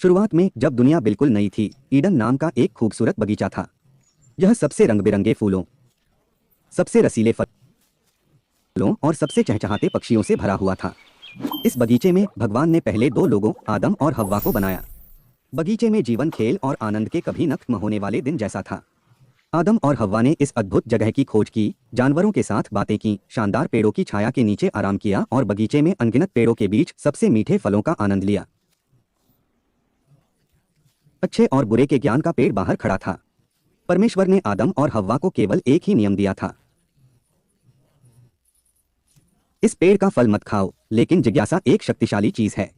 शुरुआत में जब दुनिया बिल्कुल नई थी, ईडन नाम का एक खूबसूरत बगीचा था। यह सबसे रंग बिरंगे फूलों, सबसे रसीले फलों और सबसे चहचहाते पक्षियों से भरा हुआ था। इस बगीचे में भगवान ने पहले दो लोगों आदम और हव्वा को बनाया। बगीचे में जीवन, खेल और आनंद के कभी न खत्म होने वाले दिन जैसा था। आदम और हव्वा ने इस अद्भुत जगह की खोज की, जानवरों के साथ बातें की, शानदार पेड़ों की छाया के नीचे आराम किया और बगीचे में अनगिनत पेड़ों के बीच सबसे मीठे फलों का आनंद लिया। अच्छे और बुरे के ज्ञान का पेड़ बाहर खड़ा था। परमेश्वर ने आदम और हव्वा को केवल एक ही नियम दिया था, इस पेड़ का फल मत खाओ। लेकिन जिज्ञासा एक शक्तिशाली चीज है।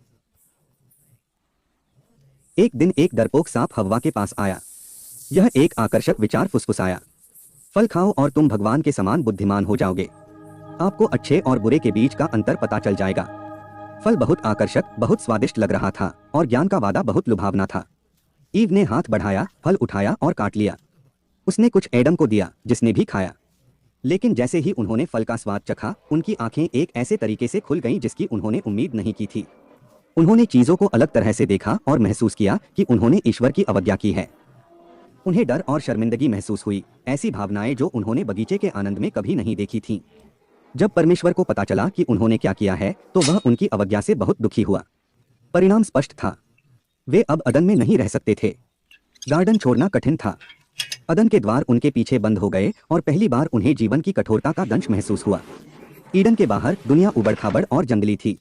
एक दिन एक डरपोक सांप हव्वा के पास आया। यह एक आकर्षक विचार फुसफुसाया, फल खाओ और तुम भगवान के समान बुद्धिमान हो जाओगे। आपको अच्छे और बुरे के बीच का अंतर पता चल जाएगा। फल बहुत आकर्षक, बहुत स्वादिष्ट लग रहा था और ज्ञान का वादा बहुत लुभावना था। ईव ने हाथ बढ़ाया, फल उठाया और काट लिया। उसने कुछ एडम को दिया, जिसने भी खाया। लेकिन जैसे ही उन्होंने फल का स्वाद चखा, उनकी आंखें एक ऐसे तरीके से खुल गईं जिसकी उन्होंने उम्मीद नहीं की थी। उन्होंने चीजों को अलग तरह से देखा और महसूस किया कि उन्होंने ईश्वर की अवज्ञा की है। उन्हें डर और शर्मिंदगी महसूस हुई, ऐसी भावनाएं जो उन्होंने बगीचे के आनंद में कभी नहीं देखी थीं। जब परमेश्वर को पता चला कि उन्होंने क्या किया है, तो वह उनकी अवज्ञा से बहुत दुखी हुआ। परिणाम स्पष्ट था, वे अब अदन में नहीं रह सकते थे। गार्डन छोड़ना कठिन था। अदन के द्वार उनके पीछे बंद हो गए और पहली बार उन्हें जीवन की कठोरता का दंश महसूस हुआ। ईडन के बाहर दुनिया उबड़-खाबड़ और जंगली थी।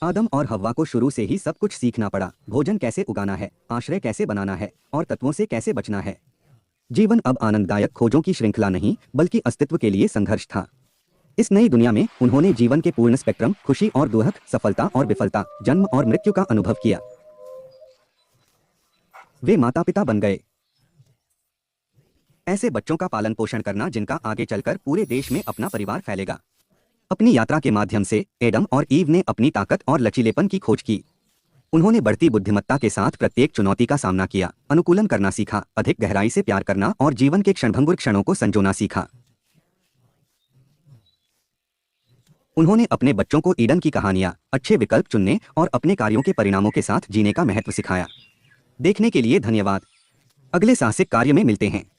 आदम और हव्वा को शुरू से ही सब कुछ सीखना पड़ा, भोजन कैसे उगाना है, आश्रय कैसे बनाना है और तत्वों से कैसे बचना है। जीवन अब आनंददायक खोजों की श्रृंखला नहीं, बल्कि अस्तित्व के लिए संघर्ष था। इस नई दुनिया में उन्होंने जीवन के पूर्ण स्पेक्ट्रम, खुशी और दुख, सफलता और विफलता, जन्म और मृत्यु का अनुभव किया। वे माता पिता बन गए, ऐसे बच्चों का पालन पोषण करना जिनका आगे चलकर पूरे देश में अपना परिवार फैलेगा। अपनी यात्रा के माध्यम से एडम और ईव ने अपनी ताकत और लचीलेपन की खोज की। उन्होंने बढ़ती बुद्धिमत्ता के साथ प्रत्येक चुनौती का सामना किया, अनुकूलन करना सीखा, अधिक गहराई से प्यार करना और जीवन के क्षणभंगुर क्षणों को संजोना सीखा। उन्होंने अपने बच्चों को ईडन की कहानियां, अच्छे विकल्प चुनने और अपने कार्यों के परिणामों के साथ जीने का महत्व सिखाया। देखने के लिए धन्यवाद। अगले साहसिक कार्य में मिलते हैं।